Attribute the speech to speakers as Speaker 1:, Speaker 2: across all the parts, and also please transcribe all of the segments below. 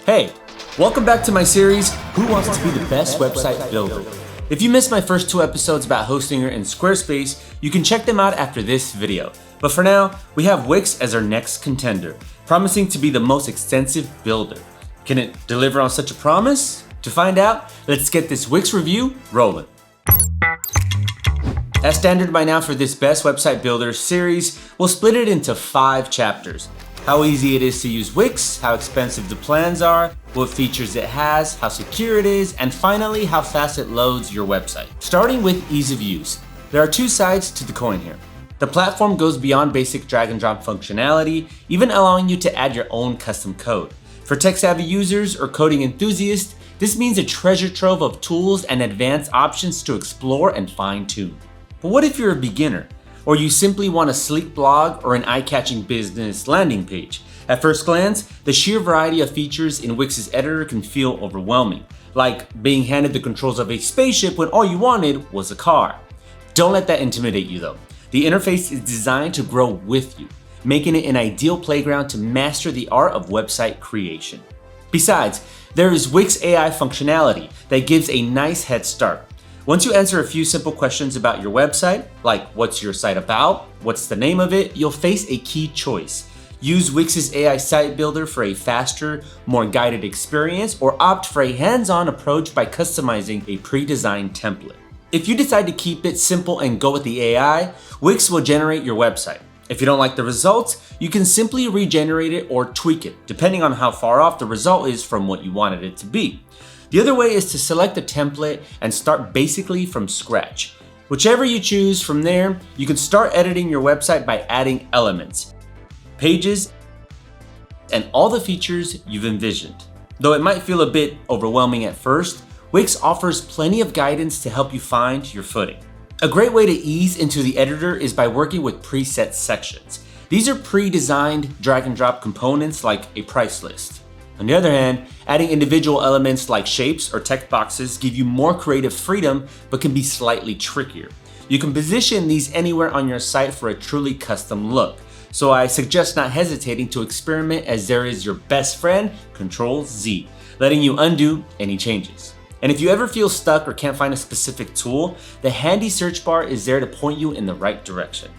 Speaker 1: Hey, welcome back to my series, Who Wants to Be the Best Website Builder? If you missed my first 2 episodes about Hostinger and Squarespace, you can check them out after this video. But for now, we have Wix as our next contender, promising to be the most extensive builder. Can it deliver on such a promise? To find out, let's get this Wix review rolling. As standard by now for this Best Website Builder series, we'll split it into 5 chapters. How easy it is to use Wix, how expensive the plans are, what features it has, how secure it is, and finally, how fast it loads your website. Starting with ease of use. There are 2 sides to the coin here. The platform goes beyond basic drag and drop functionality, even allowing you to add your own custom code. For tech-savvy users or coding enthusiasts, this means a treasure trove of tools and advanced options to explore and fine-tune. But what if you're a beginner? Or you simply want a sleek blog or an eye-catching business landing page? At first glance, the sheer variety of features in Wix's editor can feel overwhelming, like being handed the controls of a spaceship when all you wanted was a car. Don't let that intimidate you though. The interface is designed to grow with you, making it an ideal playground to master the art of website creation. Besides, there is Wix AI functionality that gives a nice head start. Once you answer a few simple questions about your website, like what's your site about, what's the name of it, you'll face a key choice. Use Wix's AI site builder for a faster, more guided experience, or opt for a hands-on approach by customizing a pre-designed template. If you decide to keep it simple and go with the AI, Wix will generate your website. If you don't like the results, you can simply regenerate it or tweak it, depending on how far off the result is from what you wanted it to be. The other way is to select a template and start basically from scratch. Whichever you choose from there, you can start editing your website by adding elements, pages, and all the features you've envisioned. Though it might feel a bit overwhelming at first, Wix offers plenty of guidance to help you find your footing. A great way to ease into the editor is by working with preset sections. These are pre-designed drag and drop components like a price list. On the other hand, adding individual elements like shapes or text boxes give you more creative freedom but can be slightly trickier. You can position these anywhere on your site for a truly custom look, so I suggest not hesitating to experiment, as there is your best friend, Ctrl-Z, letting you undo any changes. And if you ever feel stuck or can't find a specific tool, the handy search bar is there to point you in the right direction.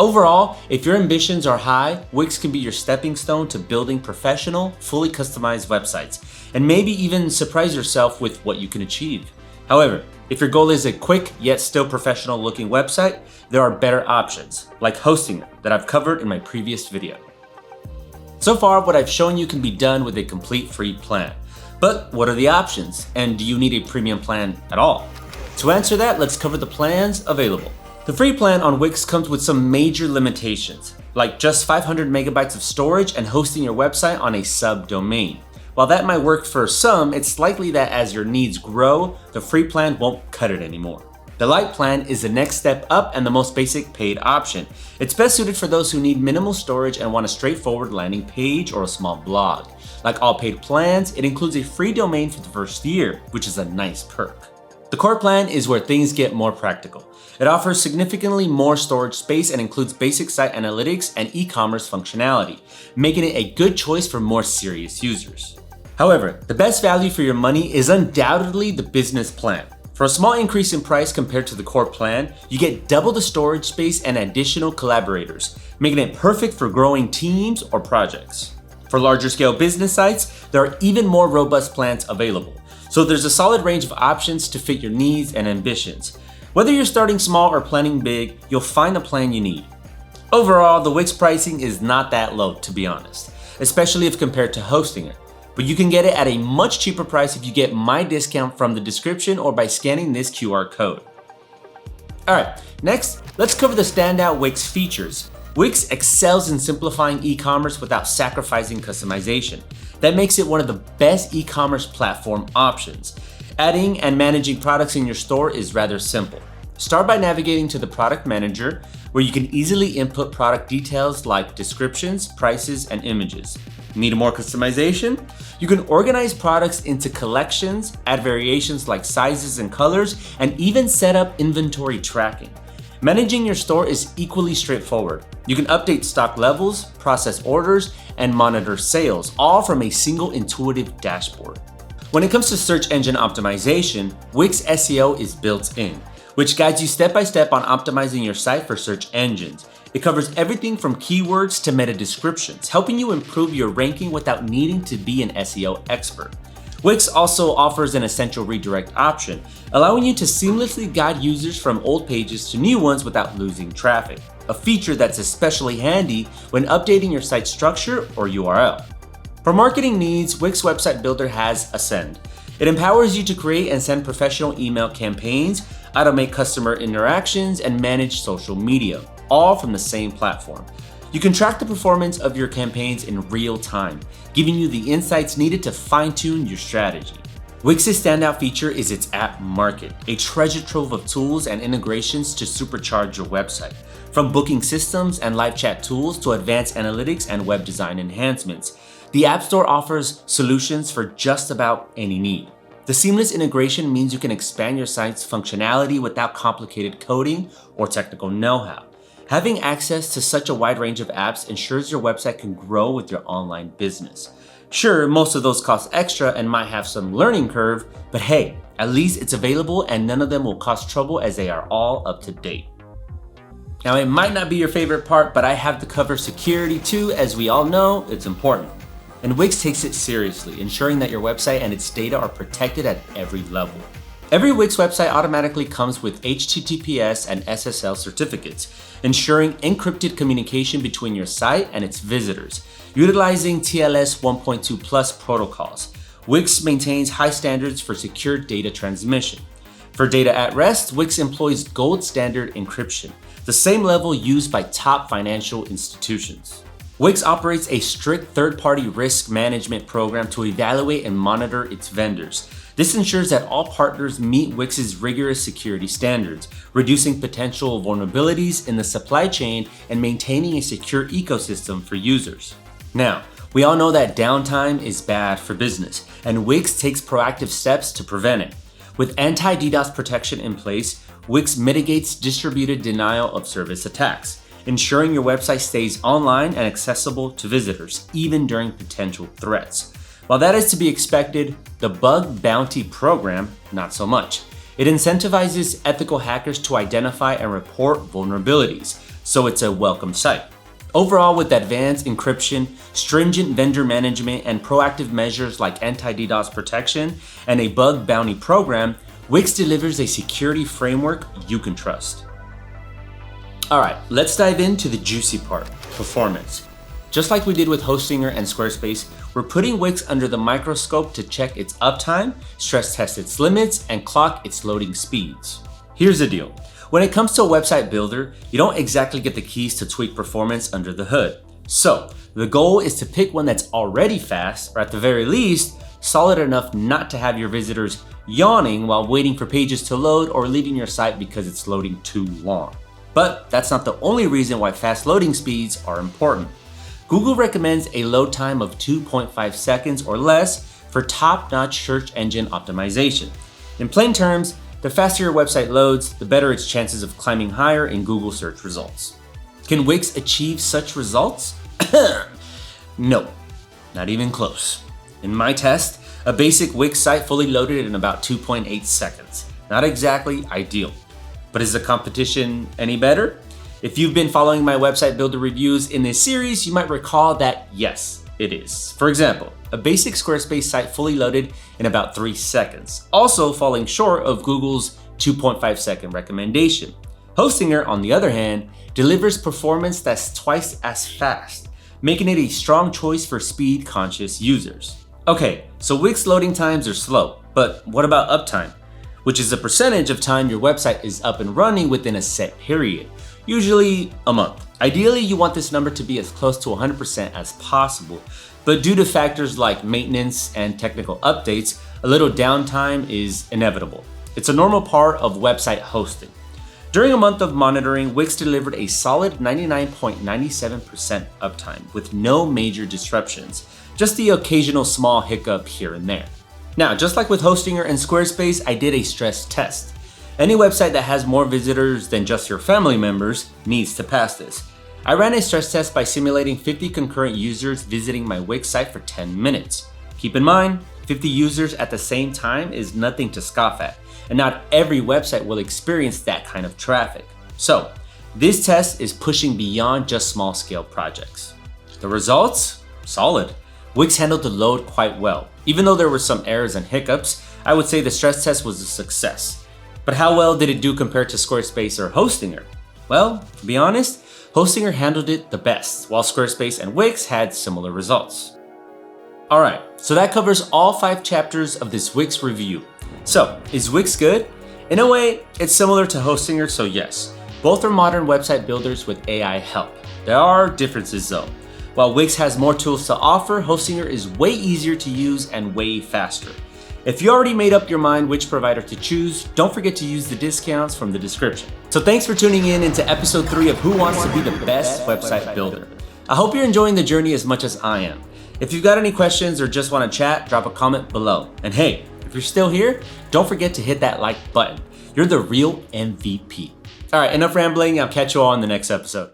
Speaker 1: Overall, if your ambitions are high, Wix can be your stepping stone to building professional, fully customized websites, and maybe even surprise yourself with what you can achieve. However, if your goal is a quick yet still professional looking website, there are better options, like Hostinger, that I've covered in my previous video. So far, what I've shown you can be done with a complete free plan. But what are the options? And do you need a premium plan at all? To answer that, let's cover the plans available. The free plan on Wix comes with some major limitations, like just 500 megabytes of storage and hosting your website on a subdomain. While that might work for some, it's likely that as your needs grow, the free plan won't cut it anymore. The Lite plan is the next step up and the most basic paid option. It's best suited for those who need minimal storage and want a straightforward landing page or a small blog. Like all paid plans, it includes a free domain for the first year, which is a nice perk. The core plan is where things get more practical. It offers significantly more storage space and includes basic site analytics and e-commerce functionality, making it a good choice for more serious users. However, the best value for your money is undoubtedly the business plan. For a small increase in price compared to the core plan, you get double the storage space and additional collaborators, making it perfect for growing teams or projects. For larger scale business sites, there are even more robust plans available. So there's a solid range of options to fit your needs and ambitions. Whether you're starting small or planning big, you'll find the plan you need. Overall, the Wix pricing is not that low, to be honest, especially if compared to Hostinger. But you can get it at a much cheaper price if you get my discount from the description or by scanning this QR code. Alright, next, let's cover the standout Wix features. Wix excels in simplifying e-commerce without sacrificing customization. That makes it one of the best e-commerce platform options. Adding and managing products in your store is rather simple. Start by navigating to the product manager, where you can easily input product details like descriptions, prices, and images. Need more customization? You can organize products into collections, add variations like sizes and colors, and even set up inventory tracking. Managing your store is equally straightforward. You can update stock levels, process orders, and monitor sales, all from a single intuitive dashboard. When it comes to search engine optimization, Wix SEO is built in, which guides you step by step on optimizing your site for search engines. It covers everything from keywords to meta descriptions, helping you improve your ranking without needing to be an SEO expert. Wix also offers an essential redirect option, allowing you to seamlessly guide users from old pages to new ones without losing traffic, a feature that's especially handy when updating your site structure or URL. For marketing needs, Wix Website Builder has Ascend. It empowers you to create and send professional email campaigns, automate customer interactions, and manage social media, all from the same platform. You can track the performance of your campaigns in real time, giving you the insights needed to fine-tune your strategy. Wix's standout feature is its app market, a treasure trove of tools and integrations to supercharge your website. From booking systems and live chat tools to advanced analytics and web design enhancements, the App Store offers solutions for just about any need. The seamless integration means you can expand your site's functionality without complicated coding or technical know-how. Having access to such a wide range of apps ensures your website can grow with your online business. Sure, most of those cost extra and might have some learning curve, but hey, at least it's available and none of them will cause trouble as they are all up to date. Now, it might not be your favorite part, but I have to cover security too. As we all know, it's important. And Wix takes it seriously, ensuring that your website and its data are protected at every level. Every Wix website automatically comes with HTTPS and SSL certificates, ensuring encrypted communication between your site and its visitors. Utilizing TLS 1.2 Plus protocols, Wix maintains high standards for secure data transmission. For data at rest, Wix employs gold standard encryption, the same level used by top financial institutions. Wix operates a strict third-party risk management program to evaluate and monitor its vendors. This ensures that all partners meet Wix's rigorous security standards, reducing potential vulnerabilities in the supply chain and maintaining a secure ecosystem for users. Now, we all know that downtime is bad for business, and Wix takes proactive steps to prevent it. With anti-DDoS protection in place, Wix mitigates distributed denial of service attacks, ensuring your website stays online and accessible to visitors, even during potential threats. While that is to be expected, the bug bounty program, not so much. It incentivizes ethical hackers to identify and report vulnerabilities, so it's a welcome sight. Overall, with advanced encryption, stringent vendor management, and proactive measures like anti-DDoS protection and a bug bounty program, Wix delivers a security framework you can trust. Alright, let's dive into the juicy part, performance. Just like we did with Hostinger and Squarespace, we're putting Wix under the microscope to check its uptime, stress test its limits, and clock its loading speeds. Here's the deal. When it comes to a website builder, you don't exactly get the keys to tweak performance under the hood. So, the goal is to pick one that's already fast, or at the very least, solid enough not to have your visitors yawning while waiting for pages to load or leaving your site because it's loading too long. But that's not the only reason why fast loading speeds are important. Google recommends a load time of 2.5 seconds or less for top-notch search engine optimization. In plain terms, the faster your website loads, the better its chances of climbing higher in Google search results. Can Wix achieve such results? No, not even close. In my test, a basic Wix site fully loaded in about 2.8 seconds. Not exactly ideal. But is the competition any better? If you've been following my website builder reviews in this series, you might recall that yes, it is. For example, a basic Squarespace site fully loaded in about 3 seconds, also falling short of Google's 2.5 second recommendation. Hostinger, on the other hand, delivers performance that's twice as fast, making it a strong choice for speed-conscious users. Okay, so Wix loading times are slow, but what about uptime? Which is the percentage of time your website is up and running within a set period, usually a month. Ideally, you want this number to be as close to 100% as possible, but due to factors like maintenance and technical updates, a little downtime is inevitable. It's a normal part of website hosting. During a month of monitoring, Wix delivered a solid 99.97% uptime with no major disruptions, just the occasional small hiccup here and there. Now, just like with Hostinger and Squarespace, I did a stress test. Any website that has more visitors than just your family members needs to pass this. I ran a stress test by simulating 50 concurrent users visiting my Wix site for 10 minutes. Keep in mind, 50 users at the same time is nothing to scoff at, and not every website will experience that kind of traffic. So, this test is pushing beyond just small-scale projects. The results? Solid. Wix handled the load quite well. Even though there were some errors and hiccups, I would say the stress test was a success. But how well did it do compared to Squarespace or Hostinger? Well, to be honest, Hostinger handled it the best, while Squarespace and Wix had similar results. Alright, so that covers all 5 chapters of this Wix review. So, is Wix good? In a way, it's similar to Hostinger, so yes. Both are modern website builders with AI help. There are differences though. While Wix has more tools to offer, Hostinger is way easier to use and way faster. If you already made up your mind which provider to choose, don't forget to use the discounts from the description. So thanks for tuning in into episode 3 of Who Wants to Be the Best Website Builder. I hope you're enjoying the journey as much as I am. If you've got any questions or just want to chat, drop a comment below. And hey, if you're still here, don't forget to hit that like button. You're the real MVP. All right, enough rambling. I'll catch you all in the next episode.